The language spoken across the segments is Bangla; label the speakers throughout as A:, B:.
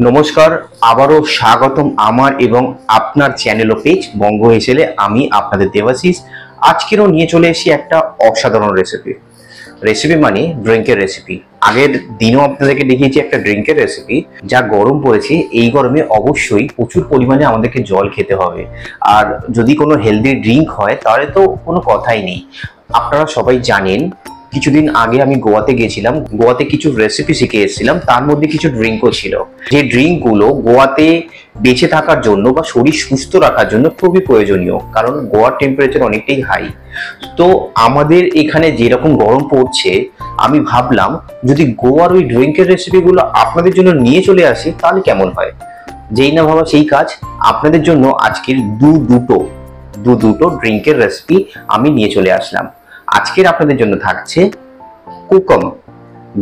A: নমস্কার, আবারও স্বাগতম আমার এবং আপনার চ্যানেল ও পেজ বঙ্গ হেসেলে। আমি আপনাদের দেবাশিস। আজকেরও নিয়ে চলে এসেছি একটা অসাধারণ রেসিপি মানে ড্রিঙ্কের রেসিপি। আগের দিনও আপনাদেরকে দেখিয়েছি একটা ড্রিঙ্কের রেসিপি। যা গরম পড়েছে, এই গরমে অবশ্যই প্রচুর পরিমাণে আমাদেরকে জল খেতে হবে। আর যদি কোনো হেলদি ড্রিঙ্ক হয় তাহলে তো কোনো কথাই নেই। আপনারা সবাই জানেন, কিছুদিন আগে আমি গোয়াতে গেছিলাম। গোয়াতে কিছু রেসিপি শিখে এসেছিলাম, তার মধ্যে কিছু ড্রিঙ্কও ছিল। যে ড্রিঙ্কগুলো গোয়াতে বেঁচে থাকার জন্য বা শরীর সুস্থ রাখার জন্য খুবই প্রয়োজনীয়, কারণ গোয়ার টেম্পারেচার অনেকটাই হাই। তো আমাদের এখানে যেরকম গরম পড়ছে, আমি ভাবলাম যদি গোয়ার ওই ড্রিঙ্কের রেসিপিগুলো আপনাদের জন্য নিয়ে চলে আসি তাহলে কেমন হয়। যেই না ভাবা সেই কাজ, আপনাদের জন্য আজকের দুটো ড্রিঙ্কের রেসিপি আমি নিয়ে চলে আসলাম। আজকের আপনাদের জন্য থাকছে কোকম,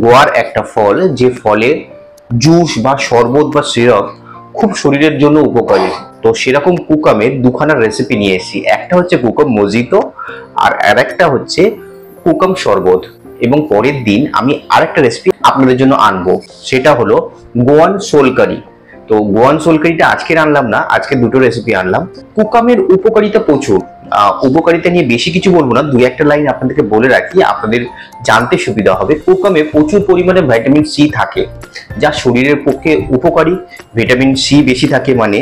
A: গোয়ার একটা ফল, যে ফলের জুস বা শরবত বা সিরাপ খুব শরীরের জন্য উপকারী। তো সেরকম কোকামের দুখানা রেসিপি নিয়ে এসেছি। একটা হচ্ছে কোকম মজিতো, আর আরেকটা হচ্ছে কোকম শরবত। এবং পরের দিন আমি আরেকটা রেসিপি আপনাদের জন্য আনবো, সেটা হলো গোয়ান সোল কারি। তো গোয়ান সোল কারিটা আজকের আনলাম না, আজকে দুটো রেসিপি আনলাম। কোকামের উপকারিতা প্রচুর। উপকারিতা নিয়ে বেশি কিছু বলবো না, দুই একটা লাইন আপনাদেরকে বলে রাখি, আপনাদের জানতে সুবিধা হবে। কোকামে প্রচুর পরিমাণে ভিটামিন সি থাকে, যা শরীরের পক্ষে উপকারী। ভিটামিন সি বেশি থাকে মানে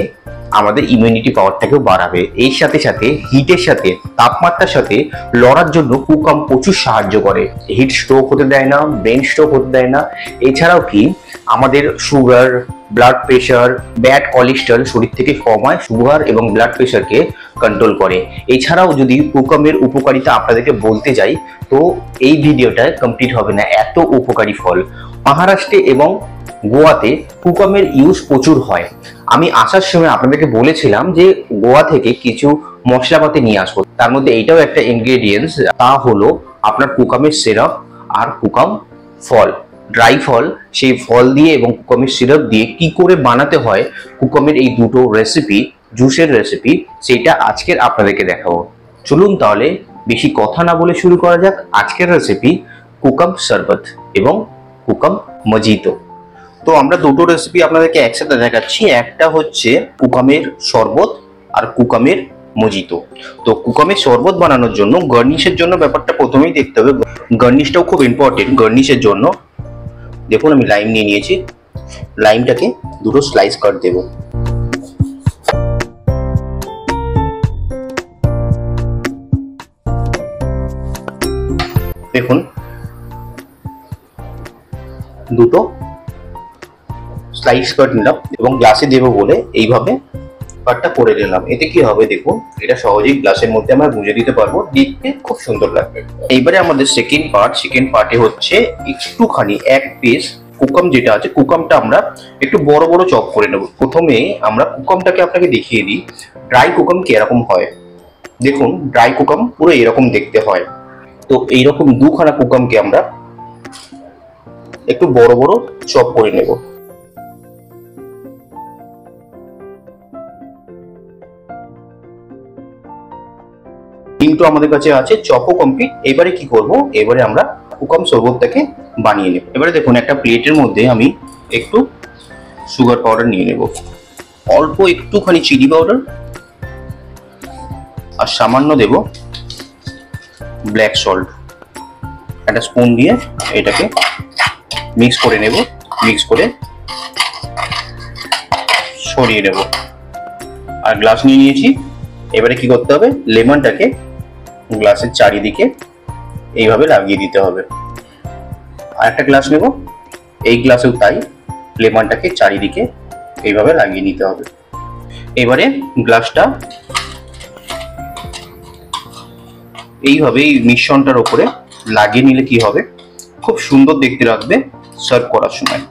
A: আমাদের ইমিউনিটি পাওয়ারটাকেও বাড়াবে। এই সাথে সাথে হিটের সাথে, তাপমাত্রার সাথে লড়ার জন্য কোকাম প্রচুর সাহায্য করে। হিট স্ট্রোক হতে দেয় না, ব্রেন স্ট্রোক হতে দেয় না। এছাড়াও কি আমাদের sugar, blood pressure, bad cholesterol শরীর থেকে কমায়, সুগার এবং ব্লাড প্রেশারকে কন্ট্রোল করে। এছাড়াও যদি কোকামের উপকারিতা আপনাদেরকে বলতে যাই তো এই ভিডিওটা কমপ্লিট হবে না, এত উপকারী ফল। মহারাষ্ট্রে এবং গোয়াতে কোকামের ইউজ প্রচুর হয়। আমি আসার সময় আপনাদেরকে বলেছিলাম যে গোয়া থেকে কিছু মশলাপাতি নিয়ে আসবো, তার মধ্যে এইটাও একটা ইনগ্রেডিয়েন্টস, তা হলো আপনার কোকামের সিরাপ আর কোকাম ফল, ড্রাই ফল। সেই ফল দিয়ে এবং কোকামের সিরাপ দিয়ে কি করে বানাতে হয় কোকামের এই দুটো রেসিপি, জুসের রেসিপি, সেটা আজকের আপনাদেরকে দেখাবো। চলুন তাহলে বেশি কথা না বলে শুরু করা যাক আজকের রেসিপি কোকাম শরবত এবং কোকাম মজিতো। তো আমরা দুটো রেসিপি আপনাদেরকে একসাথে দেখাচ্ছি, একটা হচ্ছে কোকামের শরবত আর কোকামের মজিতো। তো কোকামের শরবত বানানোর জন্য গার্নিশের জন্য ব্যাপারটা প্রথমেই দেখতে হবে। গার্নিশটাও খুব ইম্পর্টেন্ট গার্নিশের জন্য। দেখুন আমি লাইম নিয়ে নিয়েছি, লাইমটাকে দুটো স্লাইস কাট দেব। দেখুন দুটো স্লাইস কাট নিলাম এবং গ্লাসে দেবো বলে এইভাবে কাটটা করে নিলাম। এতে কি হবে দেখুন, এটা সহজেই গ্লাসের মধ্যে আমরা গুঁজে দিতে পারবো, দেখতে খুব সুন্দর লাগবে। এইবারে আমাদের সেকেন্ড পার্টে হচ্ছে একটুখানি এক পিস কোকাম যেটা আছে, কোকামটা আমরা একটু বড় বড় চপ করে নেব। প্রথমে আমরা কোকামটাকে আপনাকে দেখিয়ে দিই ড্রাই কোকাম কিরকম হয়। দেখুন ড্রাই কোকাম পুরো এরকম দেখতে হয়। তো এইরকম দুখানা কোকামকে আমরা একটু বড় বড় চপ করে নেব। কিন্তু আমাদের কাছে আছে, চপও কমপ্লিট। এবারে কি করব, এবারে আমরা কোকাম শরবতটাকে বানিয়ে নেব। এবারে দেখুন একটা প্লেটের মধ্যে আমি একটু সুগার পাউডার নিয়ে নেব, অল্প একটুখানি চিনি পাউডার, আর সামান্য দেব ব্ল্যাক সল্ট। একটা স্পুন দিয়ে এটাকে মিক্স করে নেব, মিক্স করে সরিয়ে নেব। আর গ্লাস নিয়ে নিয়েছি। এবারে কি করতে হবে, লেমনটাকে গ্লাসের চারিদিকে এইভাবে লাগিয়ে দিতে হবে। আর একটা গ্লাস নেব, এই গ্লাসেও তাই, লেমনটাকে চারিদিকে এইভাবে লাগিয়ে নিতে হবে। এবারে গ্লাসটা এইভাবে এই মিশ্রণটার উপরে লাগিয়ে নিলে কি হবে, খুব সুন্দর দেখতে লাগবে সার্ভ করার সময়।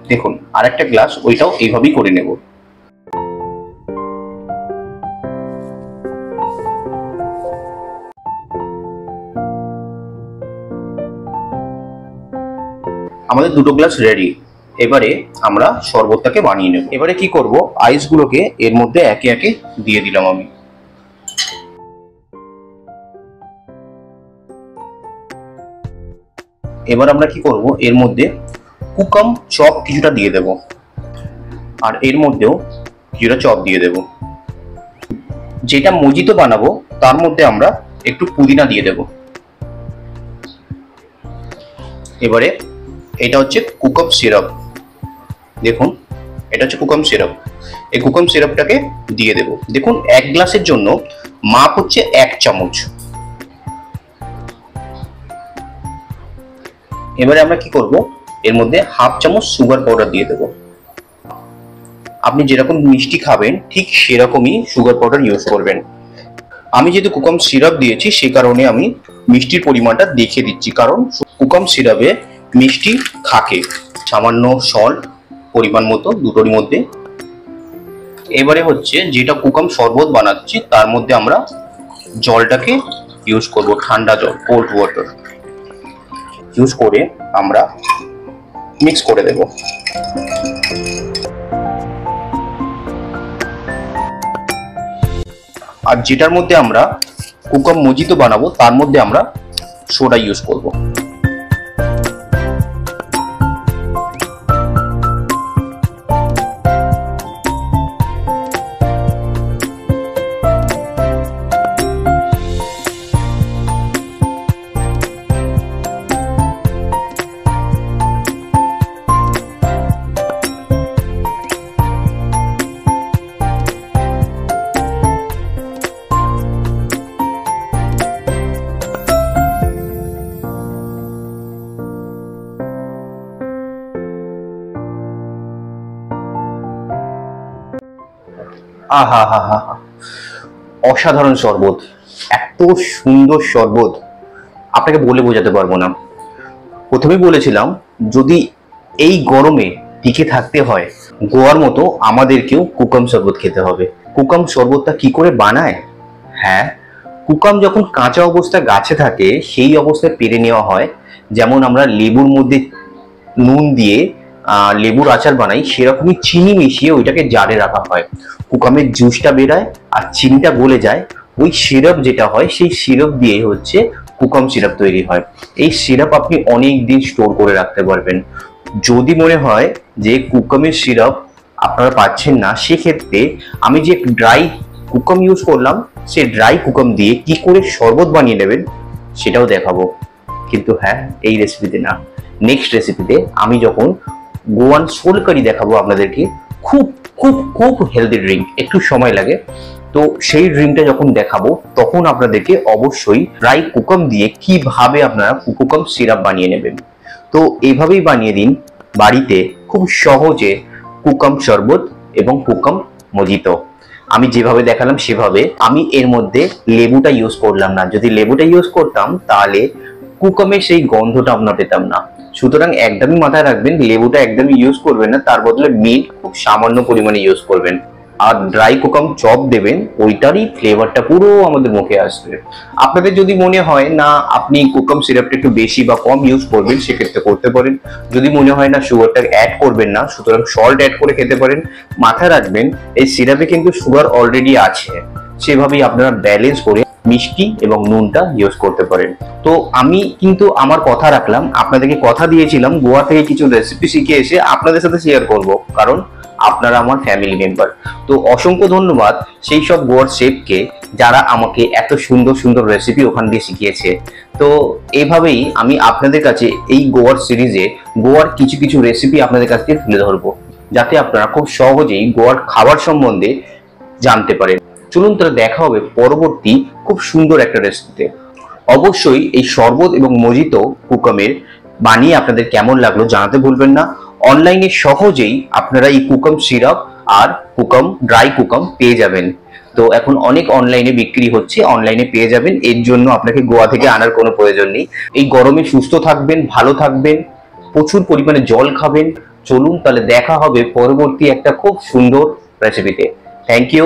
A: দেখুন আরেকটা গ্লাস, ওইটাও এইভাবেই করে নেব। আমাদের দুটো গ্লাস রেডি। এবারে আমরা শরবতটাকে বানিয়ে নেব। এবারে কি করব, আইসগুলোকে এর মধ্যে একে একে দিয়ে দিলাম আমি। এবার আমরা কি করব, এর মধ্যে কুকাম চপ কিছুটা দিয়ে দেব, আর এর মধ্যেও কিছুটা চপ দিয়ে দেব। যেটা মজিতো বানাবো তার মধ্যে আমরা একটু পুদিনা দিয়ে দেব। এবারে এটা হচ্ছে কুকাম সিরাপ, দেখুন এটা হচ্ছে কুকাম সিরাপ। এই কুকাম সিরাপটাকে দিয়ে দেব। দেখুন 1 গ্লাসের জন্য মাপ হচ্ছে 1 চামচ। এবারে আমরা কি করব, এর মধ্যে হাফ চামচ সুগার পাউডার দিয়ে দেব। আপনি যেরকম মিষ্টি খাবেন ঠিক সেরকমই সুগার পাউডার ইউজ করবেন। আমি যেহেতু কুকাম সিরাপ দিয়েছি সে কারণে আমি মিষ্টির পরিমাণটা দেখিয়ে দিচ্ছি, কারণ কুকাম সিরাপে মিষ্টি থাকে। সামান্য সল্ট পরিমাণ মতো দুটোর মধ্যে। এবারে হচ্ছে যেটা কুকাম শরবত বানাচ্ছি তার মধ্যে আমরা জলটাকে ইউজ করব, ঠান্ডা জল, কোল্ড ওয়াটার ইউজ করে আমরা মিক্স করে দেব। আর যেটার মধ্যে আমরা কুকাম মজিতো বানাবো তার মধ্যে আমরা সোডা ইউজ করব। আহা হা হা হা, অসাধারণ শরবত, এত সুন্দর শরবত আপনাকে বলে বোঝাতে পারবো না। প্রথমেই বলেছিলাম যদি এই গরমে টিকে থাকতে হয় গোয়ার মতো আমাদেরকেও কুকাম শরবত খেতে হবে। কুকাম শরবতটা কি করে বানায়? হ্যাঁ, কুকাম যখন কাঁচা অবস্থায় গাছে থাকে সেই অবস্থায় পেরে নেওয়া হয়। যেমন আমরা লেবুর মধ্যে নুন দিয়ে লেবুর আচার বানাই, সেরকমই চিনি মিশিয়ে ওইটাকে জারে রাখা হয়। কুকামের জুসটা বেরায় আর চিনিটা গলে যায়, ওই সিরাপ যেটা হয় সেই সিরাপ দিয়ে হচ্ছে কুকাম সিরাপ তৈরি হয়। এই সিরাপ আপনি অনেক দিন স্টোর করে রাখতে পারবেন। যদি মনে হয় যে কুকামের সিরাপ আপনারা পাচ্ছেন না, সেক্ষেত্রে আমি যে ড্রাই কুকাম ইউজ করলাম সেই ড্রাই কুকাম দিয়ে কি করে শরবত বানিয়ে নেবেন সেটাও দেখাবো। কিন্তু হ্যাঁ, এই রেসিপিতে না, নেক্সট রেসিপিতে আমি যখন গোয়ান সোল কারি দেখাবো আপনাদেরকে, খুব খুব খুব হেলদি ড্রিঙ্ক, একটু সময় লাগে, তো সেই ড্রিঙ্কটা যখন দেখাবো তখন আপনাদেরকে অবশ্যই ড্রাই কুকাম দিয়ে কিভাবে আপনারা কুকাম সিরাপ বানিয়ে নেবেন। তো এইভাবেই বানিয়ে দিন বাড়িতে খুব সহজে কুকাম শরবত এবং কুকাম মজিতো। আমি যেভাবে দেখালাম সেভাবে। আমি এর মধ্যে লেবুটা ইউজ করলাম না, যদি লেবুটা ইউজ করতাম তাহলে কুকামের সেই গন্ধটা আমরা পেতাম না। সুতরাং একদমই মাথায় রাখবেন, লেবুটা একদমই ইউজ করবেন না, তার বদলে মিট খুব সামান্য পরিমাণে ইউজ করবেন। আর ড্রাই কুকাম চপ দেবেন, ওইটারই ফ্লেভারটা পুরো আমাদের মুখে আসবে। আপনাদের যদি মনে হয় না আপনি কুকাম সিরাপটা একটু বেশি বা কম ইউজ করবেন, সেক্ষেত্রে করতে পারেন। যদি মনে হয় না সুগারটা অ্যাড করবেন না, সুতরাং সল্ট অ্যাড করে খেতে পারেন। মাথায় রাখবেন এই সিরাপে কিন্তু সুগার অলরেডি আছে, সেভাবেই আপনারা ব্যালেন্স করে মিষ্টি এবং নুনটা ইউজ করতে পারেন। তো আমি কিন্তু আমার কথা রাখলাম, আপনাদেরকে কথা দিয়েছিলাম গোয়া থেকে কিছু রেসিপি শিখে এসে আপনাদের সাথে শেয়ার করব, কারণ আপনারা আমার ফ্যামিলি মেম্বার। তো অসংখ্য ধন্যবাদ সেই সব গোয়ার শেফকে যারা আমাকে এত সুন্দর সুন্দর রেসিপি ওখান দিয়ে শিখিয়েছে। তো এইভাবেই আমি আপনাদের কাছে এই গোয়ার সিরিজে গোয়ার কিছু কিছু রেসিপি আপনাদের কাছে তুলে ধরবো, যাতে আপনারা খুব সহজেই গোয়ার খাবার সম্বন্ধে জানতে পারেন। চলুন তাহলে দেখা হবে পরবর্তী খুব সুন্দর একটা রেসিপিতে। অবশ্যই এই শরবত এবং মজিতো কুকামের বানিয়ে আপনাদের কেমন লাগলো জানাতে ভুলবেন না। অনলাইনে সহজেই আপনারা এই কুকাম সিরাপ আর কুকাম ড্রাই কুকাম পেয়ে যাবেন। তো এখন অনেক অনলাইনে বিক্রি হচ্ছে, অনলাইনে পেয়ে যাবেন, এর জন্য আপনাকে গোয়া থেকে আনার কোনো প্রয়োজন নেই। এই গরমে সুস্থ থাকবেন, ভালো থাকবেন, প্রচুর পরিমাণে জল খাবেন। চলুন তাহলে দেখা হবে পরবর্তী একটা খুব সুন্দর রেসিপিতে। Thank you.